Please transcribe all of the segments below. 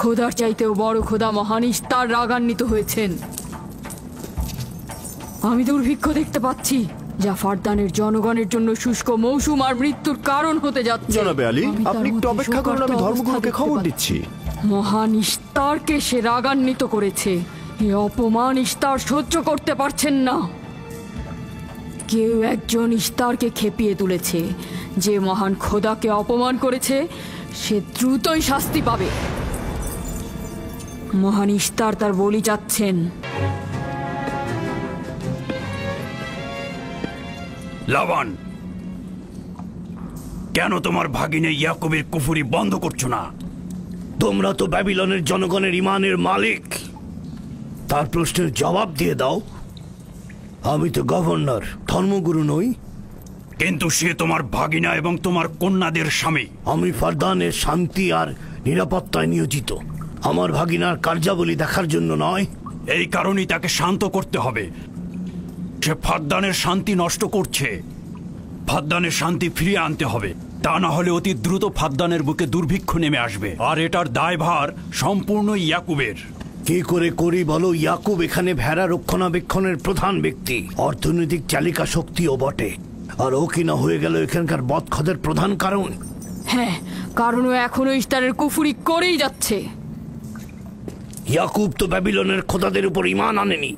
খোদার চাইতেও বড় খোদা মহান ইস্তার রাগান্বিত হয়েছেন। আমি দুর্ভিক্ষ দেখতে পাচ্ছি, যা ফারদানের জনগণের জন্য শুষ্ক মৌসুম আর মৃত্যুর কারণ হতে যাচ্ছে। জনাবে আলী, আপনি একটু অপেক্ষা করুন, আমি ধর্মগুরুকে খবর দিচ্ছি। মহান ইস্তারকে সে রাগান্বিত করেছে। এই অপমান ইস্তার সহ্য করতে পারছেন না। কেউ একজন ইস্তারকে খেপিয়ে তুলেছে। যে মহান খোদাকে অপমান করেছে সে দ্রুতই শাস্তি পাবে। মহান ইস্তার তার বলি চাচ্ছেন। লাবান, কেন তোমার ভাগিনে ইয়াকুবের কুফরি বন্ধ করছো না? তোমরা তো ব্যাবিলনের জনগণের ইমানের মালিক, তার প্রশ্নের জবাব দিয়ে দাও। আমি তো গভর্নর, ধর্মগুরু নই। কিন্তু সে তোমার ভাগিনা এবং তোমার কন্যাদের স্বামী। আমি ফারদানের শান্তি আর নিরাপত্তায় নিয়োজিত, আমার ভাগিনার কার্যাবলী দেখার জন্য নয়। এই কারণেই তাকে শান্ত করতে হবে। সে ফারদানের শান্তি নষ্ট করছে। ফারদানের শান্তি ফিরিয়ে আনতে হবে, তা না হলে অতি দ্রুত ফারদানের বুকে দুর্ভিক্ষ নেমে আসবে, আর এটার দায়ভার সম্পূর্ণ ইয়াকুবের। কি করে করি বলো? ইয়াকুব এখানে ভেড়া রক্ষণাবেক্ষণের প্রধান ব্যক্তি, অর্থনৈতিক চালিকা শক্তিও বটে। আর ও কিনা হয়ে গেল এখানকার বদখদের প্রধান কারণ। হ্যাঁ, কারণ ও এখনো ইস্তারের কুফরি করেই যাচ্ছে। ইয়াকুব তো ব্যাবিলনের খোদাদের উপর ঈমান আনেনি,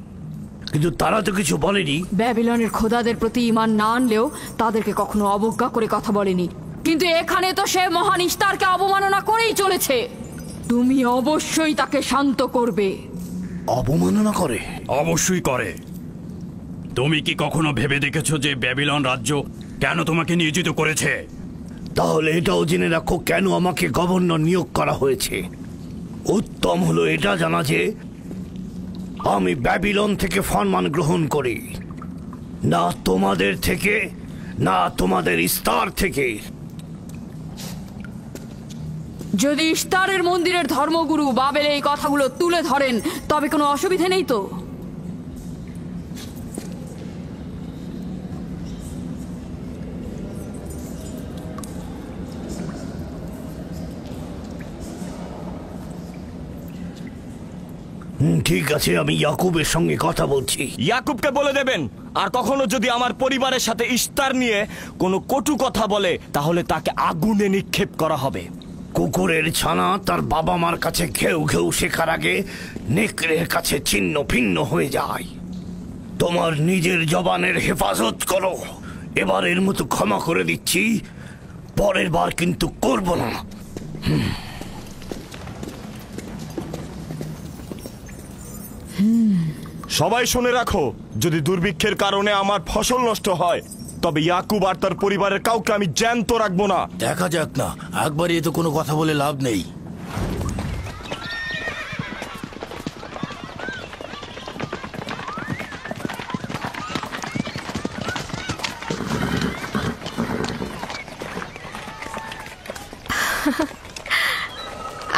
কিন্তু তারা তো কিছু বলেনি। ব্যাবিলনের খোদাদের প্রতি ঈমান না আনলেও তাদেরকে কখনো অবজ্ঞা করে কথা বলেনি। কিন্তু এখানে তো সে মহান ইস্তারকে অবমাননা করেই চলেছে। তুমি অবশ্যই তাকে শান্ত করবে। অবমাননা করে? অবশ্যই করে। তুমি কি কখনো ভেবে দেখেছো যে ব্যাবিলন রাজ্য কেন তোমাকে নিয়োজিত করেছে? তাহলে এটাও জেনে রাখো কেন আমাকে গভর্নর নিয়োগ করা হয়েছে। উত্তম হলো এটা জানা যে আমি ব্যাবিলন থেকে ফরমান গ্রহণ করি, না তোমাদের থেকে, না তোমাদের ইস্তার থেকে। যদি ইস্তারের মন্দিরের ধর্মগুরু বাবেল এই কথাগুলো তুলে ধরেন তবে কোনো অসুবিধা নেই তো? ঠিক আছে, আমি ইয়াকুবের সঙ্গে কথা বলছি। ইয়াকুবকে বলে দেবেন, আর কখনো যদি আমার পরিবারের সাথে ইস্তার নিয়ে কোনো কটু কথা বলে তাহলে তাকে আগুনে নিক্ষেপ করা হবে। কুকুরের ছানা তার বাবা মার কাছে ঘেউ ঘেউ শেখার আগে নেকড়ের কাছে ছিন্ন ভিন্ন হয়ে যায়। তোমার নিজের জবানের হেফাজত করো। এবারের মতো ক্ষমা করে দিচ্ছি, পরের বার কিন্তু করব না। সবাই শুনে রাখো, যদি দুর্ভিক্ষের কারণে আমার ফসল নষ্ট হয় তবে ইয়াকুব আর তার পরিবারের কাউকে আমি জ্যান্ত রাখবো না। দেখা যাক না, একবারই তো কোনো কথা বলে লাভ নেই।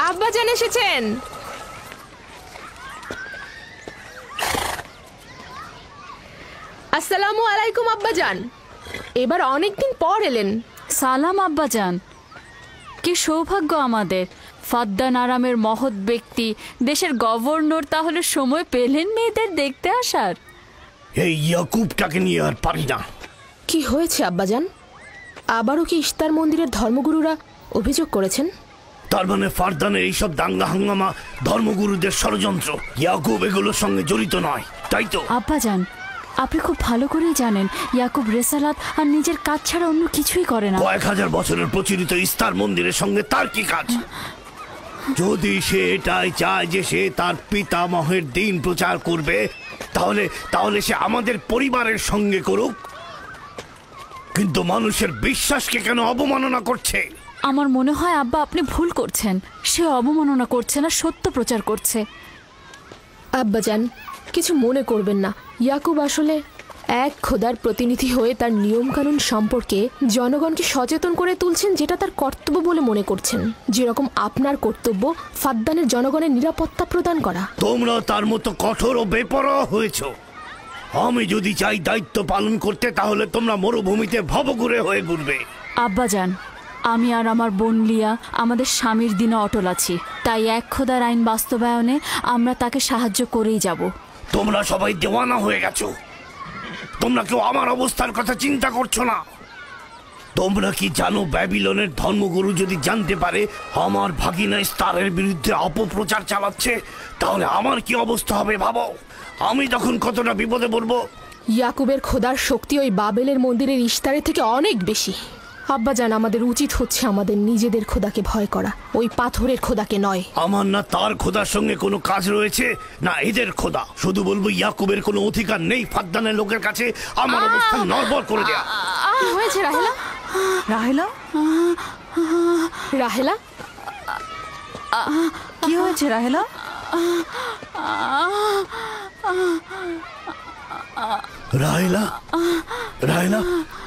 আব্বাজান এসেছেন। আসসালামু আলাইকুম আব্বাজান, এবার অনেকদিন পর এলেন। সালাম আব্বাজান, কি সৌভাগ্য আমাদের। ফাদ্দান আরামের মহৎ ব্যক্তি, দেশের গভর্নর তাহলে সময় পেলেন মেয়েদের দেখতে আসার। এই ইয়াকুবটাকে নিয়ে আর পারি না। কি হয়েছে আব্বাজান? আবারও কি ইস্তার মন্দিরের ধর্মগুরুরা অভিযোগ করেছেন? তার মানে ফারদানের এইসব দাঙ্গা হাঙ্গামা ধর্মগুরুদের ষড়যন্ত্র। ইয়াকুব এগুলোর সঙ্গে জড়িত নয়, তাই তো? আব্বাজান, আপনি খুব ভালো করেই জানেন ইয়াকুব রেসালাত আর নিজের কাজ ছাড়া অন্য কিছুই করে না। কয়েক হাজার বছরের প্রচলিত ইস্তার মন্দিরের সঙ্গে তার কি কাজ? যদি সে এটাই চায় যে সে তার পিতামহের দিন প্রচার করবে, তাহলে সে আমাদের পরিবারের সঙ্গে করুক। কিন্তু মানুষের বিশ্বাসকে কেন অবমাননা করছে? আমার মনে হয় আব্বা আপনি ভুল করছেন। সে অবমাননা করছে না, সত্য প্রচার করছে। আব্বাজান, কিছু মনে করবেন না। ইয়াকুব আসলে এক খোদার প্রতিনিধি হয়ে তার নিয়মকানুন সম্পর্কে জনগণকে সচেতন করে তুলছেন, যেটা তার কর্তব্য বলে মনে করছেন। যেরকম আপনার কর্তব্য ফাদ্দানের জনগণের নিরাপত্তা প্রদান করা। তোমরা তার মতো কঠোর ও বেপরোয়া হয়েছ। আমি যদি চাই দায়িত্ব পালন করতে, তাহলে তোমরা মরুভূমিতে ভবঘুরে হয়ে ঘুরবে। আব্বাজান, আমি আর আমার বোন লিয়া আমাদের স্বামীর দিনে অটল আছি, তাই এক খোদার আইন বাস্তবায়নে আমরা তাকে সাহায্য করেই যাব। তোমরা সবাই দেওয়ানা হয়ে গেছো। তোমরা কেউ আমার অবস্থার কথা চিন্তা করছো না। তোমরা কি জানো, ব্যাবিলনের ধর্মগুরু যদি জানতে পারে আমার ভাগিনা ইস্তারের বিরুদ্ধে অপপ্রচার চালাচ্ছে, তাহলে আমার কি অবস্থা হবে ভাবো। আমি তখন কতটা বিপদে পড়বো। ইয়াকুবের খোদার শক্তি ওই বাবেলের মন্দিরের ইশতারের থেকে অনেক বেশি। আব্বাজান, আমাদের উচিত হচ্ছে আমাদের নিজেদের খোদাকে ভয় করা, ওই পাথরের খোদাকে নয়। আমার না তার খোদার সঙ্গে কোনো কাজ রয়েছে, না এদের খোদা। শুধু বলবো ইয়াকুবের কোনো অধিকার নেই ফাদ্দানের লোকের কাছে আমার অবস্থান নড়বড় করে দেয়া। কি হয়েছে রাহেলা? রাহেলা, রাহেলা, কি হয়েছে রাহেলা? রাহেলা, রাহেলা,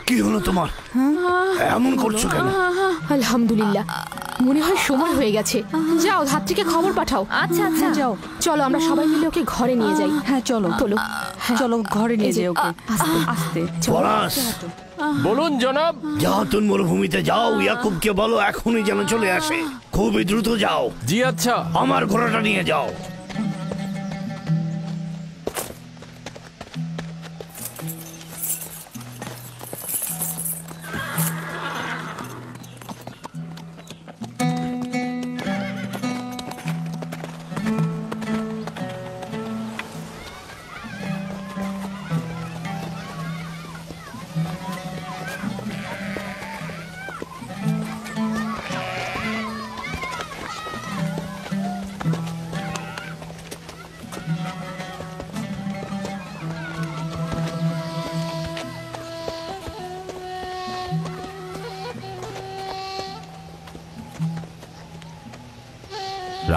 কি হলো তোমার? এমন করছো কেন? আলহামদুলিল্লাহ, মনে হয় সময় হয়ে গেছে। যাও, ধাত্রীকে খবর পাঠাও। আচ্ছা আচ্ছা, যাও। চলো আমরা সবাই মিলে ওকে ঘরে নিয়ে যাই। হ্যাঁ চলো, চলো, চলো ঘরে নিয়ে যাই ওকে। আস্তে আস্তে। পলাশ, বলুন জনাব। জাহাতুন মরুভূমিতে যাও, ইয়াকুবকে বলো এখনই যেন চলে আসে। খুবই দ্রুত যাও। জি আচ্ছা। আমার ঘোড়াটা নিয়ে যাও।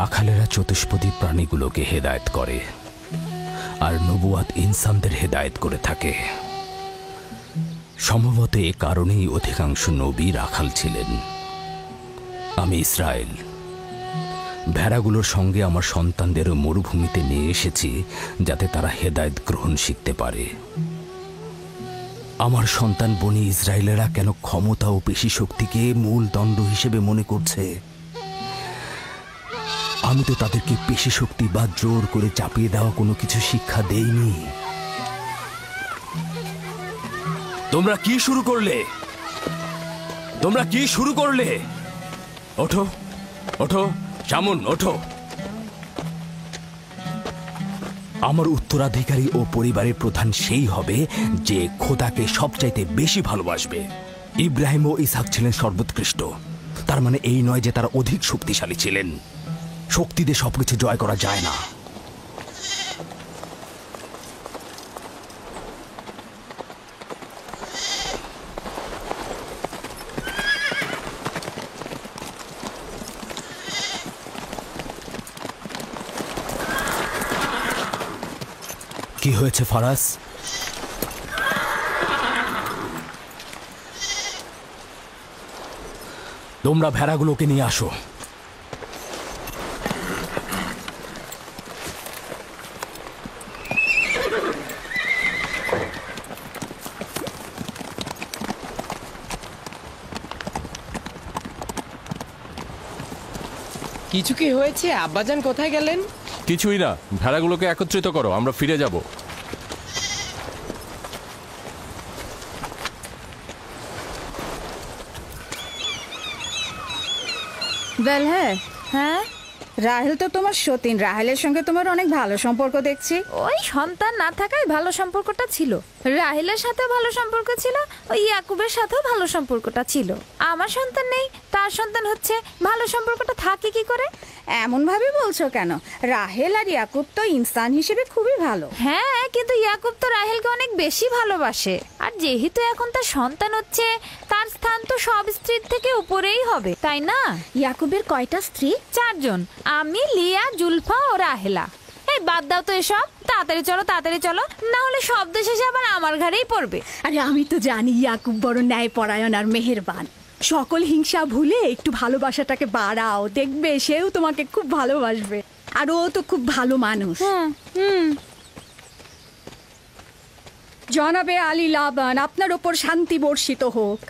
রাখালেরা চতুষ্পদী প্রাণীগুলোকে হেদায়েত করে, আর নবুয়াত ইনসানদের হেদায়েত করে থাকে। সম্ভবত এ কারণেই অধিকাংশ নবী রাখাল ছিলেন। আমি ইসরায়েল ভেড়াগুলোর সঙ্গে আমার সন্তানদেরও মরুভূমিতে নিয়ে এসেছি, যাতে তারা হেদায়েত গ্রহণ শিখতে পারে। আমার সন্তান বনি ইসরায়েলেরা কেন ক্ষমতা ও পেশি শক্তিকে মূল দণ্ড হিসেবে মনে করছে? আমি তো তাদেরকে পেশি শক্তি বা জোর করে চাপিয়ে দেওয়া কোনো কিছু শিক্ষা দেইনি। তোমরা কি শুরু করলে? তোমরা কি শুরু করলে? ওঠো, ওঠো, শামুন, ওঠো। আমার উত্তরাধিকারী ও পরিবারের প্রধান সেই হবে যে খোদাকে সবচাইতে বেশি ভালোবাসবে। ইব্রাহিম ও ইসহাক ছিলেন সর্বোৎকৃষ্ট। তার মানে এই নয় যে তারা অধিক শক্তিশালী ছিলেন। শক্তি দিয়ে সবকিছু জয় করা যায় না। কি হয়েছে ফারাজ? তোমরা ভেড়াগুলোকে নিয়ে আসো। কিছু কি হয়েছে? আব্বাজান কোথায় গেলেন? কিছুই না, ভেড়াগুলোকে একত্রিত করো, আমরা ফিরে যাব। বেল, হ্যাঁ, রাহেল তো তোমার সতীন। রাহেলের সঙ্গে তোমার অনেক ভালো সম্পর্ক দেখছি। ওই সন্তান না থাকায় ভালো সম্পর্কটা ছিল। রাহেলের সাথে ভালো সম্পর্ক ছিল, ওই ইয়াকুবের সাথেও ভালো সম্পর্কটা ছিল। আমার সন্তান নেই, তার সন্তান হচ্ছে, ভালো সম্পর্কটা থাকে কি করে? এমন ভাবে বলছো কেন? রাহেল আর ইয়াকুব তো ইনসান হিসেবে খুবই ভালো। হ্যাঁ, কিন্তু ইয়াকুব তো রাহেলকে অনেক বেশি ভালোবাসে। আর যেহেতু এখন তার সন্তান হচ্ছে, তার স্থান তো সব স্ত্রীর থেকে উপরেই হবে, তাই না? ইয়াকুবের কয়টা স্ত্রী? 4 জন। আমি, লিয়া, জুলফা ও রাহেলা। এই বাদ দাও তো এসব, তাড়াতাড়ি চলো, তাড়াতাড়ি চলো, না হলে শব্দ শেষে আবার আমার ঘাড়েই পড়বে। আরে আমি তো জানি ইয়াকুব বড় ন্যায়পরায়ণ আর মেহেরবান। সকল হিংসা ভুলে একটু ভালোবাসাটাকে বাড়াও, দেখবে সেও তোমাকে খুব ভালোবাসবে। আর ও তো খুব ভালো মানুষ। জনাবে আলী লাবান, আপনার ওপর শান্তি বর্ষিত হোক।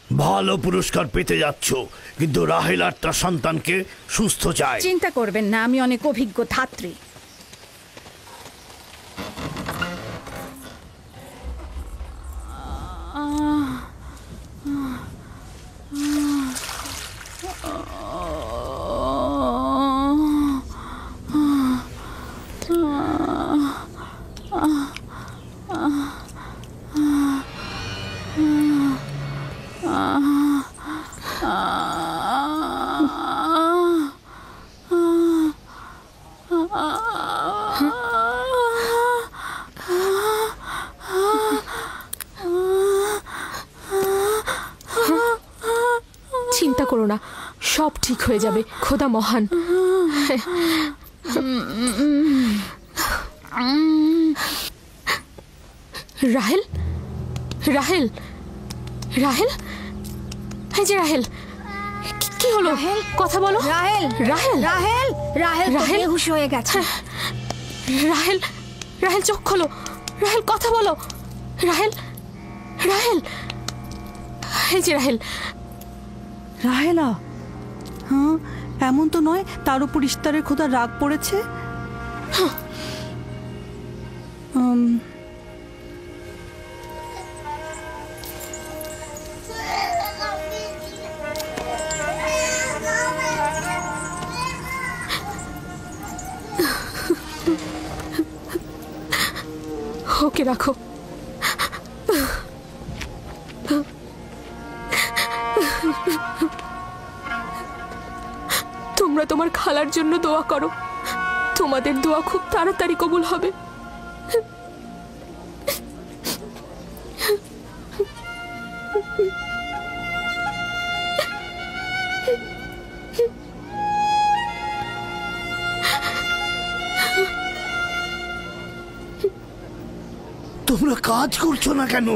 ভালো পুরস্কার পেতে যাচ্ছ, কিন্তু রাহেল আর তার সন্তানকে সুস্থ চায়। চিন্তা করবেন না, আমি অনেক অভিজ্ঞ ধাত্রী। চিন্তা করো না, সব ঠিক হয়ে যাবে। খোদা মহান। রাহেল, রাহেল, রাহেল, এই যে রাহেল, কি হলো? কথা বলো। রাহেল, রাহেল, রাহেল, রাহেল রাহেল বেহুশ হয়ে গেছে। রাহেল, রাহেল চোখ খোলো। রাহেল কথা বলো। রাহেল, রাহেল, এই যে রাহেল। রাহেলা, হ্যাঁ এমন তো নয় তার উপর ইস্তারের খোদা রাগ পড়েছে। ওকে রাখো। তোমরা তোমার খালার জন্য দোয়া করো, তোমাদের দোয়া খুব তাড়াতাড়ি কবুল হবে। তোমরা কাজ করছো না কেন?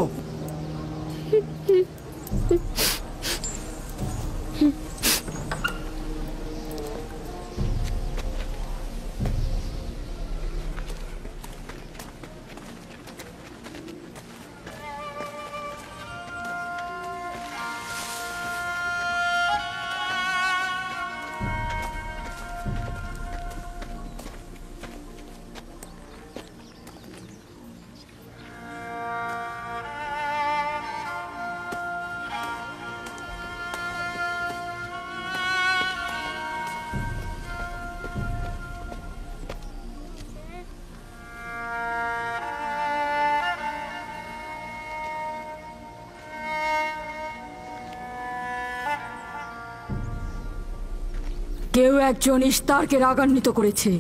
কেউ একজন ইস্তারকে রাগান্বিত করেছে।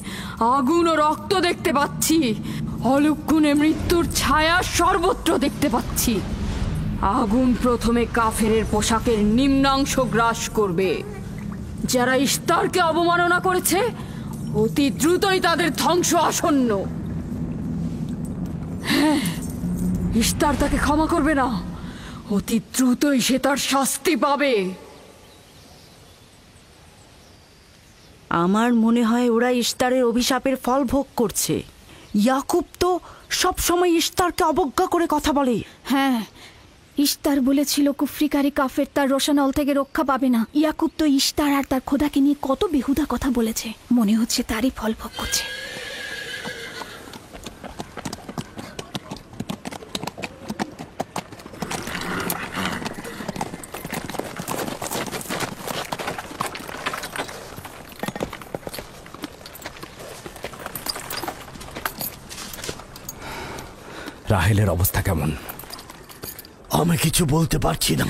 আগুন ও রক্ত দেখতে পাচ্ছি, অলক্ষণে মৃত্যুর ছায়া সর্বত্র দেখতে পাচ্ছি। আগুন প্রথমে কাফেরের পোশাকের নিম্নাংশ গ্রাস করবে। যারা ইস্তারকে অবমাননা করেছে, অতি দ্রুতই তাদের ধ্বংস আসন্ন। হ্যাঁ, ইস্তার তাকে ক্ষমা করবে না, অতি দ্রুতই সে তার শাস্তি পাবে। আমার মনে হয় ওরা ইস্তারের অভিশাপের ফল ভোগ করছে। ইয়াকুব তো সব সময় ইস্তারকে অবজ্ঞা করে কথা বলে। হ্যাঁ, ইস্তার বলেছিল কুফরিকারী কাফের তার রোশানল থেকে রক্ষা পাবে না। ইয়াকুব তো ইস্তার আর তার খোদাকে নিয়ে কত বেহুদা কথা বলেছে, মনে হচ্ছে তারই ফল ভোগ করছে। রাহেলের অবস্থা কেমন? আমি কিছু বলতে পারছি না।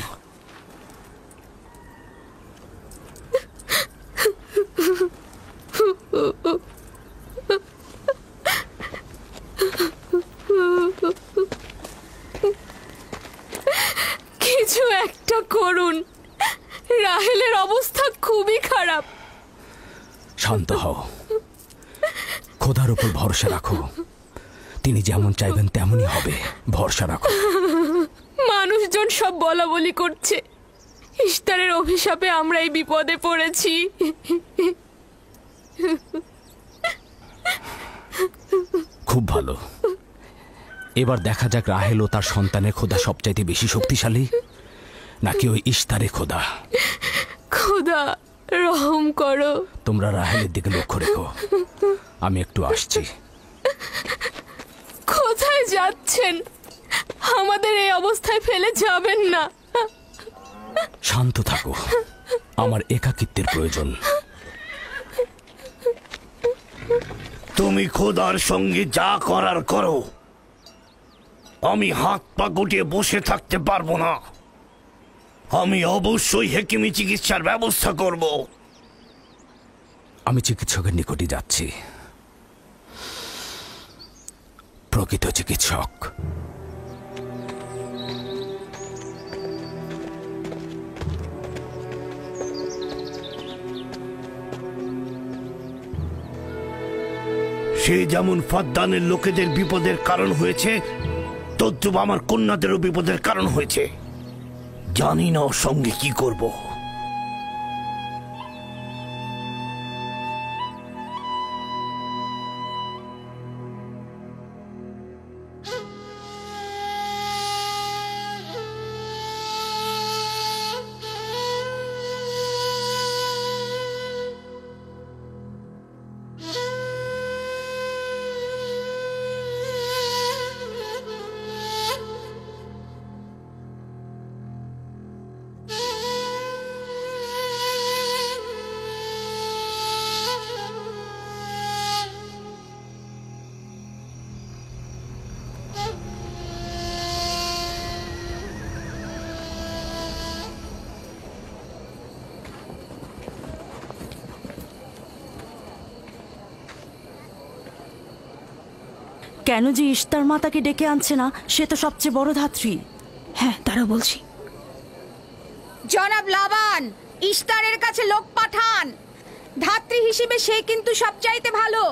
কিছু একটা করুন, রাহেলের অবস্থা খুবই খারাপ। শান্ত হও, খোদার উপর ভরসা রাখো। তিনি যেমন চাইবেন তেমনই হবে, ভরসা রাখো। মানুষজন সব বলা বলি করছে, ইস্তারের অভিশাপে আমরা এই বিপদে পড়েছি। খুব ভালো, এবার দেখা যাক রাহেল ও তার সন্তানের খোদা সবচাইতে বেশি শক্তিশালী নাকি ওই ইশতারে খোদা? খোদা রহম করো। তোমরা রাহেলের দিকে লক্ষ্য রেখো, আমি একটু আসছি। কোথায় যাচ্ছেন? আমাদের এই অবস্থায় ফেলে যাবেন না। শান্ত থাকো, আমার একাকিত্বের প্রয়োজন। তুমি খোদার সঙ্গে যা করার করো, আমি হাত পা গুটিয়ে বসে থাকতে পারবো না। আমি অবশ্যই হেকিমি চিকিৎসার ব্যবস্থা করব। আমি চিকিৎসকের নিকটে যাচ্ছি, প্রকৃত চিকিৎসক। সে যেমন ফাদ্দানের লোকেদের বিপদের কারণ হয়েছে, তদ্রুপ আমার কন্যাদেরও বিপদের কারণ হয়েছে। জানি না ওর সঙ্গে কি করব। কেন যে ইশতার মাতাকে ডেকে আনছে না, সে তো সবচেয়ে বড় ধাত্রী। হ্যাঁ, তারা বলছি। জনাব লাবান, ইশতারের কাছে লোক পাঠান। ধাত্রী হিসেবে সে কিন্তু সবচাইতে ভালো।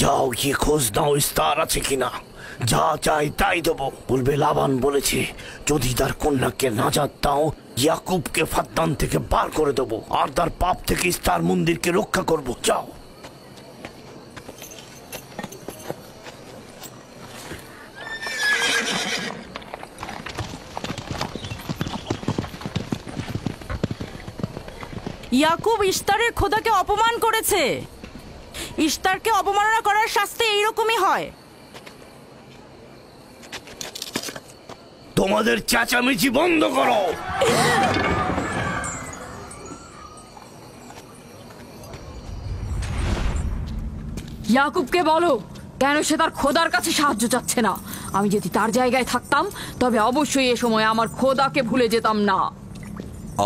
যাও গিয়ে খোঁজ নাও ইস্তার আছে কিনা। যা চাই তাই দেবো। বলবে লাবান বলেছে যদি তার কন্যাকে নাজাত দাও, ইয়াকুবকে ফাদ্দান থেকে বার করে দেবো আর তার পাপ থেকে ইস্তার মন্দিরকে রক্ষা করব। যাও। ইয়াকুব ইশতারের খোদাকে অপমান করেছে। ইশতারকে অপমাননা করার শাস্তি এইরকমই হয়। তোমাদের চেঁচামেচি বন্ধ করো। ইয়াকুবকে বলো কেন সে তার খোদার কাছে সাহায্য চাচ্ছে না। আমি যদি তার জায়গায় থাকতাম তবে অবশ্যই এ সময় আমার খোদাকে ভুলে যেতাম না।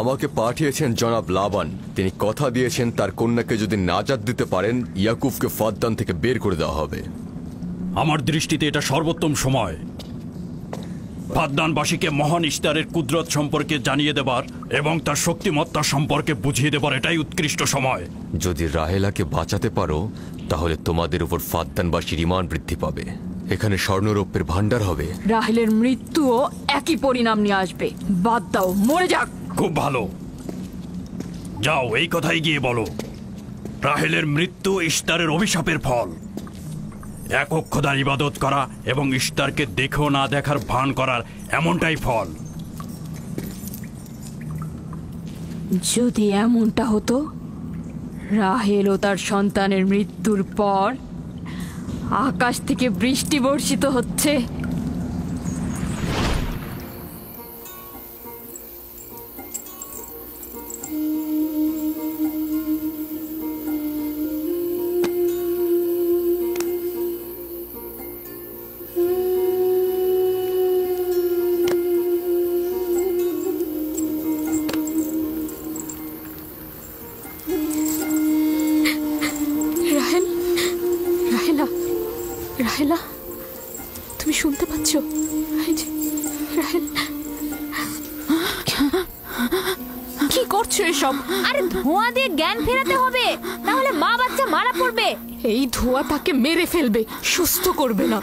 আমাকে পাঠিয়েছেন জনাব লাবান। তিনি কথা দিয়েছেন তার কন্যাকে যদি নাজাত দিতে পারেন, ইয়াকুবকে ফাদ্দান থেকে বের করে দেওয়া হবে। আমার দৃষ্টিতে এটা সর্বোত্তম সময় ফাদ্দানবাসীকে মহান ইশতারের কুদরত সম্পর্কে জানিয়ে দেবার এবং তার শক্তিমত্তা সম্পর্কে বুঝিয়ে দেবার এটাই উৎকৃষ্ট সময়। যদি রাহেলাকে বাঁচাতে পারো তাহলে তোমাদের উপর ফাদ্দানবাসীর ঈমান বৃদ্ধি পাবে। এখানে স্বর্ণরৌপ্যের ভান্ডার হবে। রাহেলের মৃত্যুও একই পরিণাম নিয়ে আসবে। বাদ দাও, মরে যাক। খুব ভালো, যাও এই কথাই গিয়ে বলো রাহেলের মৃত্যু ইশতারের অভিশাপের ফল। একক খোদার ইবাদত করা এবং ইশতারকে দেখেও না দেখার ভান করার এমনটাই ফল। যদি এমনটা হতো, রাহেল ও তার সন্তানের মৃত্যুর পর আকাশ থেকে বৃষ্টি বর্ষিত হচ্ছে, রাহেলা, তুমি শুনতে পাচ্ছ? কি করছো এসব? আরে ধোঁয়া দিয়ে জ্ঞান ফেরাতে হবে, তাহলে মা বাচ্চা মারা পড়বে। এই ধোঁয়া তাকে মেরে ফেলবে, সুস্থ করবে না।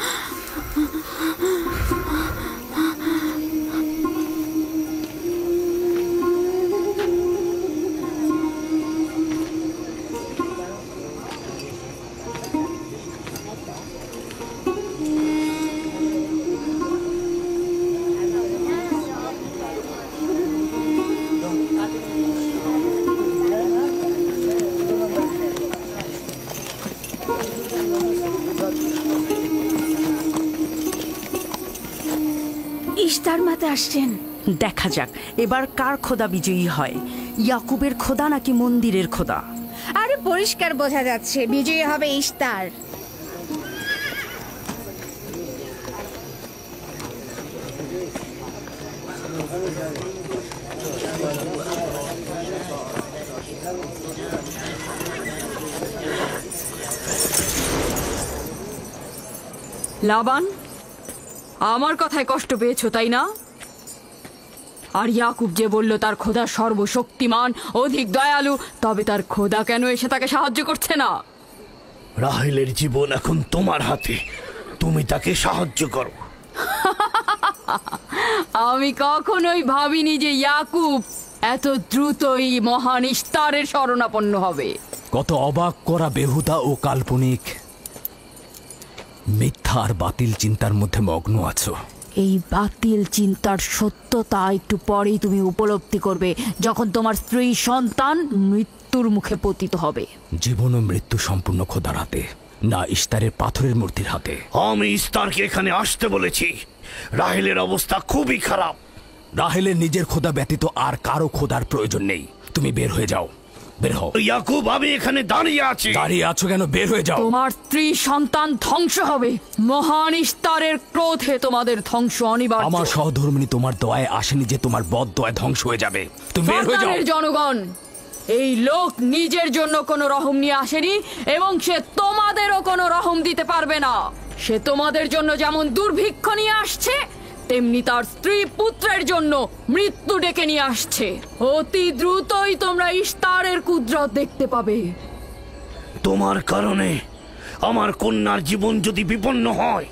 ইস্তার মাতে আসছেন। দেখা যাক এবার কার খোদা বিজয়ী হয়, ইয়াকুবের খোদা নাকি মন্দিরের খোদা। আরে পরিষ্কার বোঝা যাচ্ছে বিজয়ী হবে ইস্তার। লাবান, আমার কথায় কষ্ট পেয়েছো তাই না? আর ইয়াকুব যে বলল তার খোদা সর্বশক্তিমান, অধিক দয়ালু, তবে তার খোদা কেন এসে তাকে সাহায্য করছে না? রাহেলের জীবন এখন তোমার হাতে, তুমি তাকে সাহায্য করো। আমি কখনোই ভাবিনি যে ইয়াকুব এত দ্রুতই মহান ইস্তারের শরণাপন্ন হবে। কত অবাক করা বেহুদা ও কাল্পনিক মিথ্যা আর বাতিল চিন্তার মধ্যে মগ্ন আছো। এই বাতিল চিন্তার সত্যতা একটু পরেই তুমি উপলব্ধি করবে, যখন তোমার স্ত্রী সন্তান মৃত্যুর মুখে পতিত হবে। জীবন ও মৃত্যু সম্পূর্ণ খোদার হাতে, না ইস্তারের পাথরের মূর্তির হাতে। আমি ইস্তারকে এখানে আসতে বলেছি। রাহেলের অবস্থা খুবই খারাপ। রাহেলের নিজের খোদা ব্যতীত আর কারো খোদার প্রয়োজন নেই। তুমি বের হয়ে যাও, বের হও। ইয়াকুব, আমি এখানে দাঁড়িয়ে আছি। দাঁড়িয়ে আছো কেন? বের হয়ে যাও। তোমার স্ত্রী সন্তান ধ্বংস হবে। মহান ইস্তারের ক্রোধে তোমাদের ধ্বংস অনিবার্য। আমার সহধর্মিনী তোমার দয়ায় আসেনি যে তোমার বদ দয়ায় ধ্বংস হয়ে যাবে। তুমি বের হয়ে যাও। ফাদ্দানের জনগণ, এই লোক নিজের জন্য কোনো রহম নিয়ে আসেনি এবং সে তোমাদেরও কোনো রহম দিতে পারবে না। সে তোমাদের জন্য যেমন দুর্ভিক্ষ নিয়ে আসছে, তেমনি তার স্ত্রী পুত্রের জন্য মৃত্যু ডেকে নিয়ে আসছে। অতি দ্রুতই তোমরা ইস্তারের কুদরত দেখতে পাবে। তোমার কারণে আমার কন্যার জীবন যদি বিপন্ন হয়,